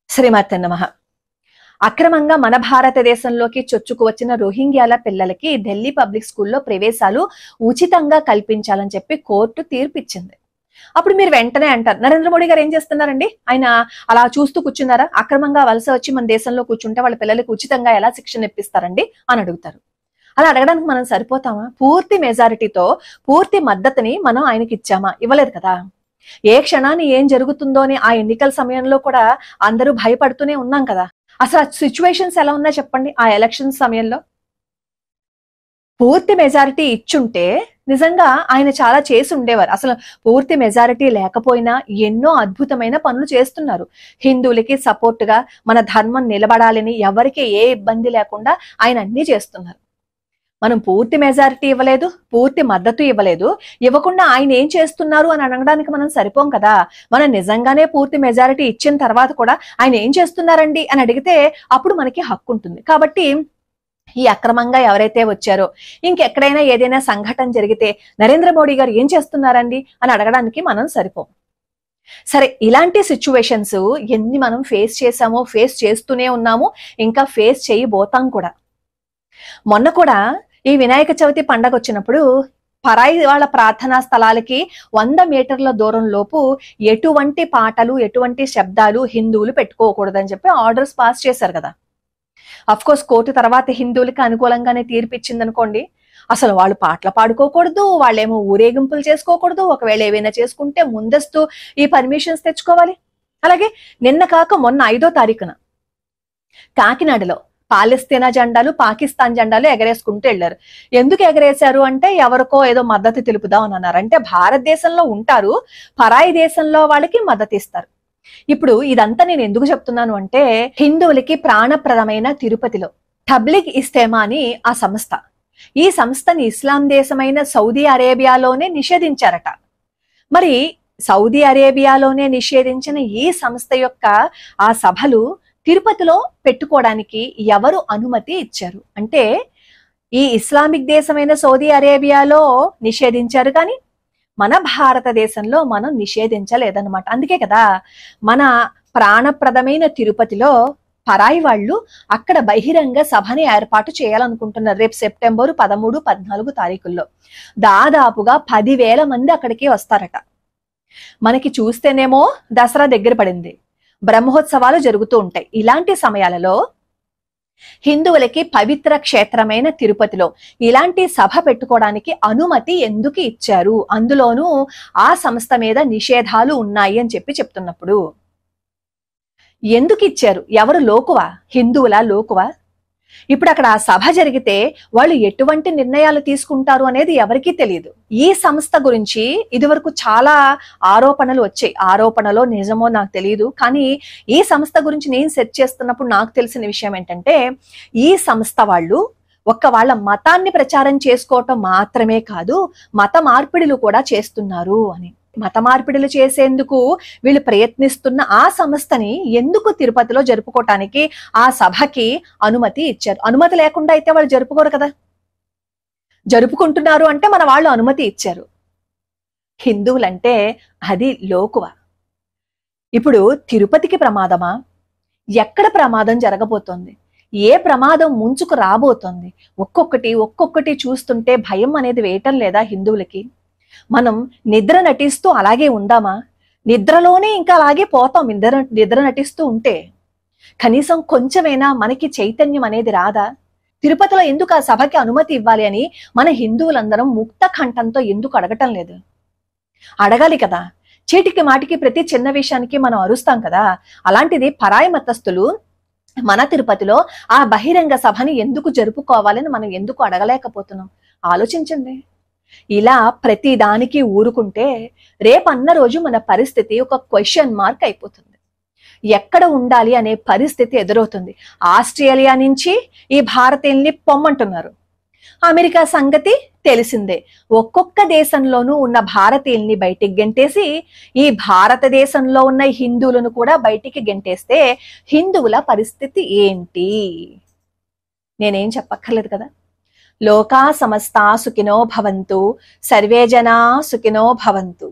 శ్రీమాతే నమః. అక్రమంగా మన భారతదేశంలోకి చొచ్చుకు వచ్చిన రోహింగ్యాల పిల్లలకి ఢిల్లీ పబ్లిక్ స్కూల్లో ప్రవేశాలు ఉచితంగా కల్పించాలని చెప్పి కోర్టు తీర్పిచ్చింది. అప్పుడు మీరు వెంటనే అంటారు, నరేంద్ర మోడీ గారు ఏం చేస్తున్నారండి? ఆయన అలా చూస్తూ కూర్చున్నారా? అక్రమంగా వలస వచ్చి మన దేశంలో కూర్చుంటే వాళ్ళ పిల్లలకి ఉచితంగా ఎలా శిక్షణ ఇప్పిస్తారండి అని అడుగుతారు. అలా అడగడానికి మనం సరిపోతామా? పూర్తి మెజారిటీతో పూర్తి మద్దతుని మనం ఆయనకి ఇచ్చామా? ఇవ్వలేదు కదా. ఏ క్షణాన్ని ఏం జరుగుతుందో అని ఆ ఎన్నికల సమయంలో కూడా అందరూ భయపడుతూనే ఉన్నాం కదా. అసలు ఆ సిచ్యువేషన్స్ ఎలా ఉన్నాయో చెప్పండి. ఆ ఎలక్షన్ సమయంలో పూర్తి మెజారిటీ ఇచ్చుంటే నిజంగా ఆయన చాలా చేసి ఉండేవారు. అసలు పూర్తి మెజారిటీ లేకపోయినా ఎన్నో అద్భుతమైన పనులు చేస్తున్నారు. హిందువులకి సపోర్ట్ గా మన ధర్మం నిలబడాలని ఎవరికి ఏ ఇబ్బంది లేకుండా ఆయన అన్ని చేస్తున్నారు. మనం పూర్తి మెజారిటీ ఇవ్వలేదు, పూర్తి మద్దతు ఇవ్వలేదు, ఇవ్వకుండా ఆయన ఏం చేస్తున్నారు అని అనడానికి మనం సరిపోం కదా. మనం నిజంగానే పూర్తి మెజారిటీ ఇచ్చిన తర్వాత కూడా ఆయన ఏం చేస్తున్నారండి అని అడిగితే అప్పుడు మనకి హక్కు ఉంటుంది. కాబట్టి ఈ అక్రమంగా ఎవరైతే వచ్చారో, ఇంకెక్కడైనా ఏదైనా సంఘటన జరిగితే నరేంద్ర మోడీ గారు ఏం చేస్తున్నారండి అని అడగడానికి మనం సరిపోం. సరే, ఇలాంటి సిచ్యువేషన్స్ ఎన్ని మనం ఫేస్ చేసామో, ఫేస్ చేస్తూనే ఉన్నాము, ఇంకా ఫేస్ చేయబోతాం కూడా. మొన్న కూడా ఈ వినాయక చవితి పండగ వచ్చినప్పుడు పరాయి వాళ్ళ ప్రార్థనా స్థలాలకి 100 మీటర్ల దూరం లోపు ఎటువంటి పాటలు, ఎటువంటి శబ్దాలు హిందువులు పెట్టుకోకూడదని చెప్పి ఆర్డర్స్ పాస్ చేశారు కదా. అఫ్ కోర్స్ కోర్టు తర్వాత హిందువులకి అనుకూలంగానే తీర్పిచ్చింది అనుకోండి. అసలు వాళ్ళు పాటలు పాడుకోకూడదు, వాళ్ళేమో ఊరేగింపులు చేసుకోకూడదు, ఒకవేళ ఏవైనా చేసుకుంటే ముందస్తు ఈ పర్మిషన్స్ తెచ్చుకోవాలి. అలాగే నిన్న కాక మొన్న 5వ తారీఖున కాకినాడలో పాలస్తీనా జెండాలు, పాకిస్తాన్ జెండాలు ఎగరేసుకుంటూ వెళ్ళారు. ఎందుకు ఎగరేశారు అంటే ఎవరికో ఏదో మద్దతు తెలుపుదాం అని అన్నారు. అంటే భారతదేశంలో ఉంటారు, పరాయి దేశంలో వాళ్ళకి మద్దతు ఇస్తారు. ఇప్పుడు ఇదంతా నేను ఎందుకు చెప్తున్నాను అంటే, హిందువులకి ప్రాణప్రదమైన తిరుపతిలో తబ్లిగ్ ఇస్తేమా అని ఆ సంస్థ, ఈ సంస్థని ఇస్లాం దేశమైన సౌదీ అరేబియాలోనే నిషేధించారట. మరి సౌదీ అరేబియాలోనే నిషేధించిన ఈ సంస్థ యొక్క ఆ సభలు తిరుపతిలో పెట్టుకోవడానికి ఎవరు అనుమతి ఇచ్చారు అంటే, ఈ ఇస్లామిక్ దేశమైన సౌదీ అరేబియాలో నిషేధించారు కానీ మన భారతదేశంలో మనం నిషేధించలేదన్నమాట. అందుకే కదా మన ప్రాణప్రదమైన తిరుపతిలో పరాయి వాళ్ళు అక్కడ బహిరంగ సభని ఏర్పాటు చేయాలనుకుంటున్నారు. రేపు సెప్టెంబర్ 13, 14 తారీఖుల్లో దాదాపుగా 10,000 మంది అక్కడికి వస్తారట. మనకి చూస్తేనేమో దసరా దగ్గర పడింది, బ్రహ్మోత్సవాలు జరుగుతూ ఉంటాయి. ఇలాంటి సమయాలలో హిందువులకి పవిత్ర క్షేత్రమైన తిరుపతిలో ఇలాంటి సభ పెట్టుకోవడానికి అనుమతి ఎందుకు ఇచ్చారు? అందులోనూ ఆ సంస్థ మీద నిషేధాలు ఉన్నాయి అని చెప్పి చెప్తున్నప్పుడు ఎందుకు ఇచ్చారు? ఎవరు లోకువా? హిందువులా లోకువా? ఇప్పుడు అక్కడ ఆ సభ జరిగితే వాళ్ళు ఎటువంటి నిర్ణయాలు తీసుకుంటారు అనేది ఎవరికీ తెలియదు. ఈ సంస్థ గురించి ఇదివరకు చాలా ఆరోపణలు వచ్చాయి. ఆరోపణలో నిజమో నాకు తెలియదు, కానీ ఈ సంస్థ గురించి నేను సెర్చ్ చేస్తున్నప్పుడు నాకు తెలిసిన విషయం ఏంటంటే, ఈ సంస్థ వాళ్ళు వాళ్ళ మతాన్ని ప్రచారం చేసుకోవటం మాత్రమే కాదు, మత మార్పిడులు కూడా చేస్తున్నారు అని. మత మార్పిడులు చేసేందుకు వీళ్ళు ప్రయత్నిస్తున్న ఆ సంస్థని ఎందుకు తిరుపతిలో జరుపుకోవటానికి ఆ సభకి అనుమతి ఇచ్చారు? అనుమతి లేకుండా అయితే వాళ్ళు జరుపుకోరు కదా. జరుపుకుంటున్నారు అంటే మన వాళ్ళు అనుమతి ఇచ్చారు. హిందువులంటే అది లోకువ. ఇప్పుడు తిరుపతికి ప్రమాదమా? ఎక్కడ ప్రమాదం జరగబోతోంది? ఏ ప్రమాదం ముంచుకు రాబోతోంది? ఒక్కొక్కటి చూస్తుంటే భయం అనేది వేయటం లేదా హిందువులకి? మనం నిద్ర నటిస్తూ అలాగే ఉందామా? నిద్రలోనే ఇంకా అలాగే పోతాం. నిద్ర నటిస్తూ ఉంటే కనీసం కొంచెమైనా మనకి చైతన్యం అనేది రాదా? తిరుపతిలో ఎందుకు ఆ సభకి అనుమతి ఇవ్వాలి అని మన హిందువులందరం ముక్త కంఠంతో ఎందుకు అడగటం లేదు? అడగాలి కదా. చీటికి మాటికి ప్రతి చిన్న విషయానికి మనం అరుస్తాం కదా. అలాంటిది పరాయి మతస్థులు మన తిరుపతిలో ఆ బహిరంగ సభని ఎందుకు జరుపుకోవాలని మనం ఎందుకు అడగలేకపోతున్నాం? ఆలోచించండి. ఇలా ప్రతి దానికి ఊరుకుంటే రేపన్న రోజు మన పరిస్థితి ఒక క్వశ్చన్ మార్క్ అయిపోతుంది. ఎక్కడ ఉండాలి అనే పరిస్థితి ఎదురవుతుంది. ఆస్ట్రేలియా నుంచి ఈ భారతీయుల్ని పొమ్మంటున్నారు. అమెరికా సంగతి తెలిసిందే. ఒక్కొక్క దేశంలోనూ ఉన్న భారతీయుల్ని బయటికి గెంటేసి ఈ భారతదేశంలో ఉన్న హిందువులను కూడా బయటికి గెంటేస్తే హిందువుల పరిస్థితి ఏంటి? నేనేం చెప్పక్కర్లేదు కదా. లోకా సమస్తా సుఖినో భవంతు, సర్వే జనా సుఖినో భవంతు.